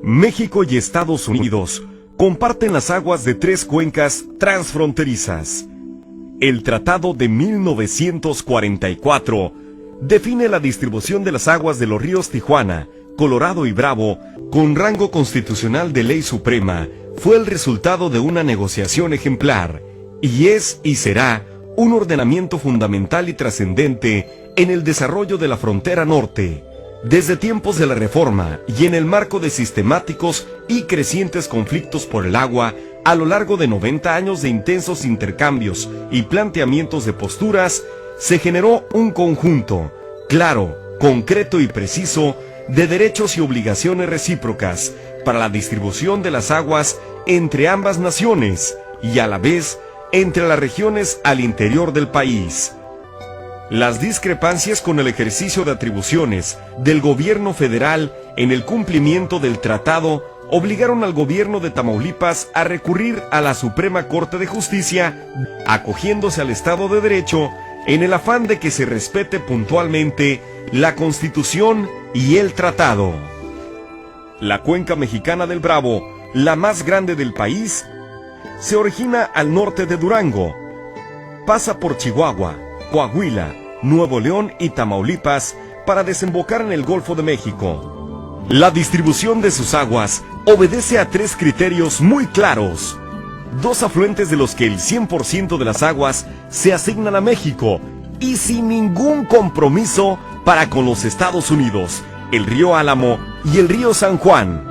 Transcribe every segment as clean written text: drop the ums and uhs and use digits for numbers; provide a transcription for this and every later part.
México y Estados Unidos comparten las aguas de tres cuencas transfronterizas. El Tratado de 1944 define la distribución de las aguas de los ríos Tijuana, Colorado y Bravo con rango constitucional de ley suprema. Fue el resultado de una negociación ejemplar y es y será un ordenamiento fundamental y trascendente en el desarrollo de la frontera norte. Desde tiempos de la Reforma y en el marco de sistemáticos y crecientes conflictos por el agua, a lo largo de 90 años de intensos intercambios y planteamientos de posturas, se generó un conjunto claro, concreto y preciso de derechos y obligaciones recíprocas para la distribución de las aguas entre ambas naciones y a la vez entre las regiones al interior del país. Las discrepancias con el ejercicio de atribuciones del gobierno federal en el cumplimiento del tratado obligaron al gobierno de Tamaulipas a recurrir a la Suprema Corte de Justicia, acogiéndose al Estado de Derecho en el afán de que se respete puntualmente la Constitución y el tratado. La cuenca mexicana del Bravo, la más grande del país, se origina al norte de Durango, pasa por Chihuahua, Coahuila, Nuevo León y Tamaulipas para desembocar en el Golfo de México. La distribución de sus aguas obedece a tres criterios muy claros. Dos afluentes de los que el 100% de las aguas se asignan a México y sin ningún compromiso para con los Estados Unidos, el río Álamo y el río San Juan.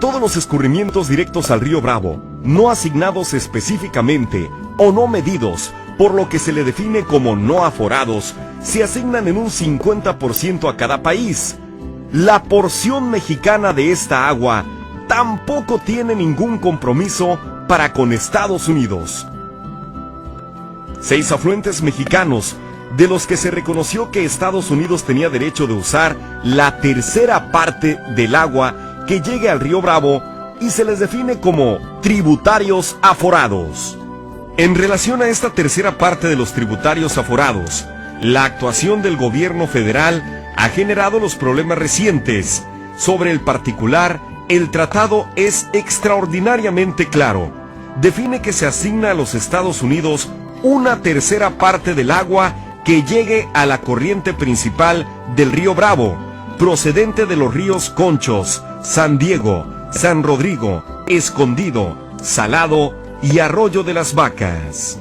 Todos los escurrimientos directos al río Bravo, no asignados específicamente o no medidos, por lo que se le define como no aforados, se asignan en un 50% a cada país. La porción mexicana de esta agua tampoco tiene ningún compromiso para con Estados Unidos. 6 afluentes mexicanos, de los que se reconoció que Estados Unidos tenía derecho de usar la tercera parte del agua que llegue al río Bravo y se les define como tributarios aforados. En relación a esta tercera parte de los tributarios aforados, la actuación del gobierno federal ha generado los problemas recientes. Sobre el particular, el tratado es extraordinariamente claro. Define que se asigna a los Estados Unidos una tercera parte del agua que llegue a la corriente principal del río Bravo, procedente de los ríos Conchos, San Diego, San Rodrigo, Escondido, Salado y Arroyo de las Vacas.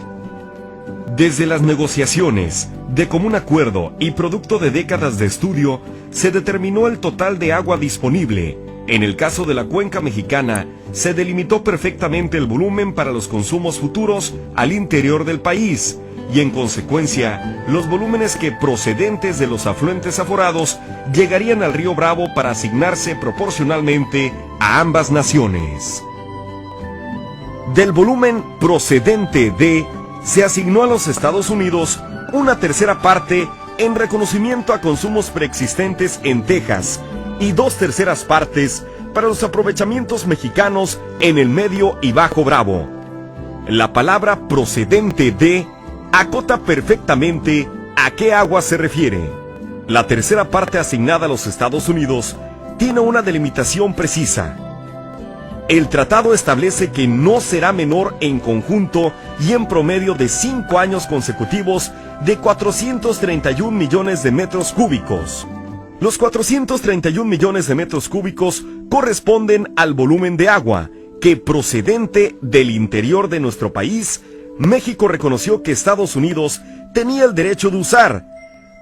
Desde las negociaciones, de común acuerdo y producto de décadas de estudio, se determinó el total de agua disponible. En el caso de la cuenca mexicana, se delimitó perfectamente el volumen para los consumos futuros al interior del país, y en consecuencia, los volúmenes que procedentes de los afluentes aforados llegarían al río Bravo para asignarse proporcionalmente a ambas naciones. Del volumen procedente de, se asignó a los Estados Unidos una tercera parte en reconocimiento a consumos preexistentes en Texas y 2/3 partes para los aprovechamientos mexicanos en el Medio y Bajo Bravo. La palabra procedente de acota perfectamente a qué agua se refiere. La tercera parte asignada a los Estados Unidos tiene una delimitación precisa. El tratado establece que no será menor en conjunto y en promedio de 5 años consecutivos de 431 millones de metros cúbicos. Los 431 millones de metros cúbicos corresponden al volumen de agua que, procedente del interior de nuestro país, México reconoció que Estados Unidos tenía el derecho de usar,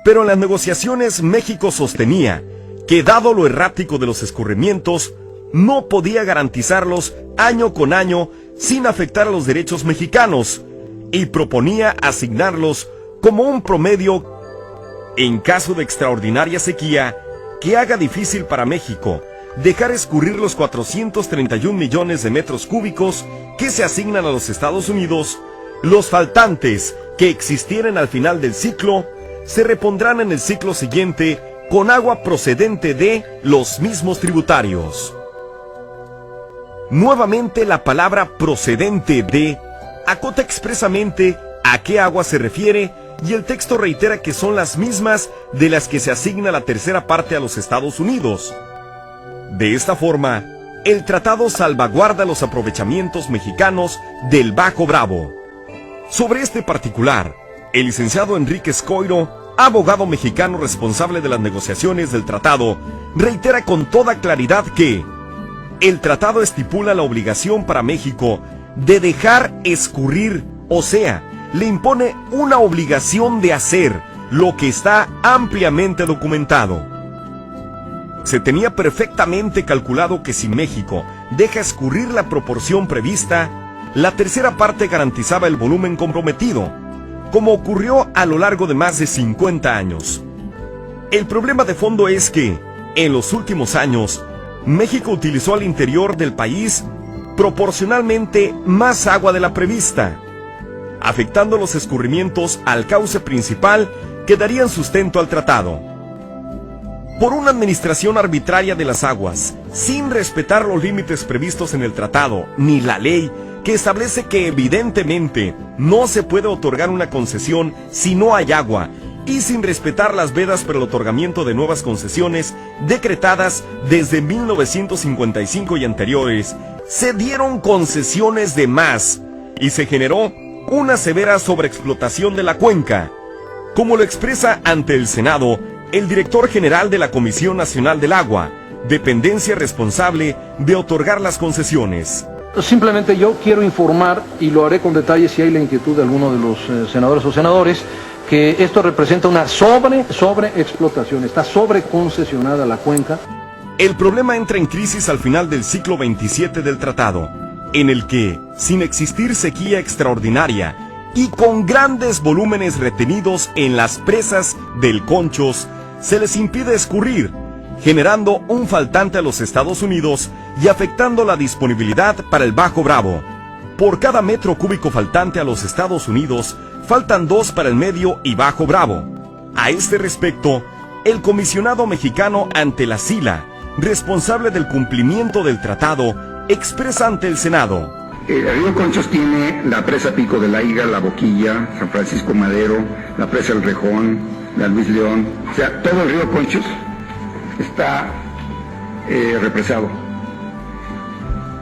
pero en las negociaciones México sostenía que, dado lo errático de los escurrimientos, no podía garantizarlos año con año sin afectar a los derechos mexicanos, y proponía asignarlos como un promedio en caso de extraordinaria sequía que haga difícil para México dejar escurrir los 431 millones de metros cúbicos que se asignan a los Estados Unidos. Los faltantes que existieran al final del ciclo se repondrán en el ciclo siguiente con agua procedente de los mismos tributarios. Nuevamente, la palabra procedente de acota expresamente a qué agua se refiere y el texto reitera que son las mismas de las que se asigna la tercera parte a los Estados Unidos. De esta forma, el tratado salvaguarda los aprovechamientos mexicanos del Bajo Bravo. Sobre este particular, el licenciado Enrique Escoiro, abogado mexicano responsable de las negociaciones del tratado, reitera con toda claridad que el tratado estipula la obligación para México de dejar escurrir, o sea, le impone una obligación de hacer lo que está ampliamente documentado. Se tenía perfectamente calculado que si México deja escurrir la proporción prevista, la tercera parte garantizaba el volumen comprometido, como ocurrió a lo largo de más de 50 años. El problema de fondo es que, en los últimos años, México utilizó al interior del país proporcionalmente más agua de la prevista, afectando los escurrimientos al cauce principal que darían sustento al tratado. Por una administración arbitraria de las aguas, sin respetar los límites previstos en el tratado, ni la ley, que establece que evidentemente no se puede otorgar una concesión si no hay agua, y sin respetar las vedas para el otorgamiento de nuevas concesiones decretadas desde 1955 y anteriores, se dieron concesiones de más y se generó una severa sobreexplotación de la cuenca, como lo expresa ante el Senado el director general de la Comisión Nacional del Agua, dependencia responsable de otorgar las concesiones. Simplemente yo quiero informar, y lo haré con detalle si hay la inquietud de alguno de los senadores o senadores, que esto representa una sobreexplotación, está sobreconcesionada la cuenca. El problema entra en crisis al final del ciclo 27 del tratado, en el que, sin existir sequía extraordinaria y con grandes volúmenes retenidos en las presas del Conchos, se les impide escurrir, generando un faltante a los Estados Unidos y afectando la disponibilidad para el Bajo Bravo. Por cada metro cúbico faltante a los Estados Unidos, faltan 2 para el Medio y Bajo Bravo. A este respecto, el comisionado mexicano ante la SILA, responsable del cumplimiento del tratado, expresa ante el Senado: el río Conchos tiene la presa Pico de la Higa, la Boquilla, San Francisco Madero, la presa El Rejón, la Luis León, o sea, todo el río Conchos está represado.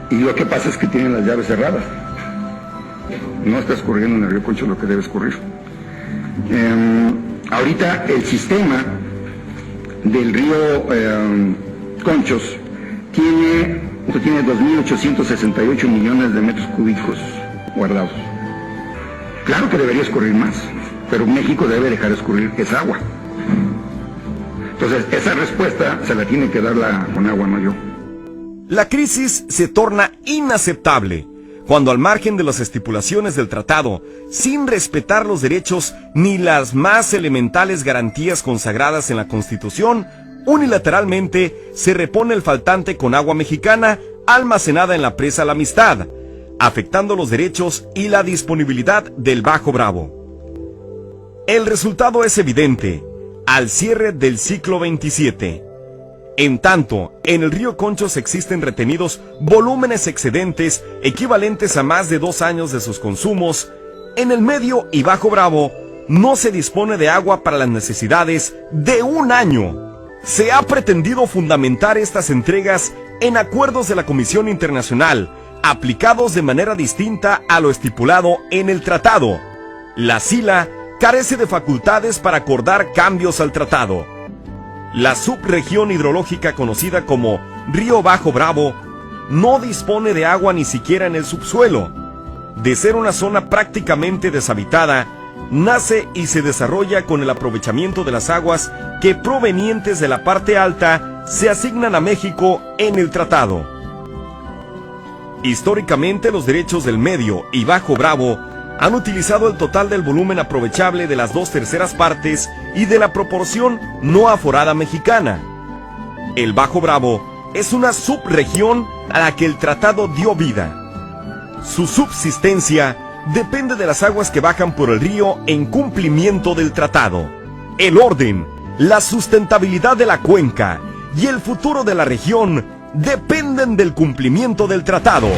Y lo que pasa es que tienen las llaves cerradas. No está escurriendo en el río Conchos lo que debe escurrir. Ahorita el sistema del río Conchos tiene 2.868 millones de metros cúbicos guardados. Claro que debería escurrir más, pero México debe dejar escurrir esa agua. Entonces, esa respuesta se la tiene que dar la Conagua, no yo. La crisis se torna inaceptable cuando, al margen de las estipulaciones del tratado, sin respetar los derechos ni las más elementales garantías consagradas en la Constitución, unilateralmente se repone el faltante con agua mexicana almacenada en la presa La Amistad, afectando los derechos y la disponibilidad del Bajo Bravo. El resultado es evidente al cierre del ciclo 27. En tanto, en el río Conchos existen retenidos volúmenes excedentes equivalentes a más de 2 años de sus consumos, en el Medio y Bajo Bravo no se dispone de agua para las necesidades de 1 año. Se ha pretendido fundamentar estas entregas en acuerdos de la Comisión Internacional, aplicados de manera distinta a lo estipulado en el tratado. La SILA carece de facultades para acordar cambios al tratado. La subregión hidrológica conocida como Río Bajo Bravo no dispone de agua ni siquiera en el subsuelo. De ser una zona prácticamente deshabitada, nace y se desarrolla con el aprovechamiento de las aguas que, provenientes de la parte alta, se asignan a México en el tratado. Históricamente, los derechos del Medio y Bajo Bravo han utilizado el total del volumen aprovechable de las 2/3 partes y de la proporción no aforada mexicana. El Bajo Bravo es una subregión a la que el tratado dio vida. Su subsistencia depende de las aguas que bajan por el río en cumplimiento del tratado. El orden, la sustentabilidad de la cuenca y el futuro de la región dependen del cumplimiento del tratado.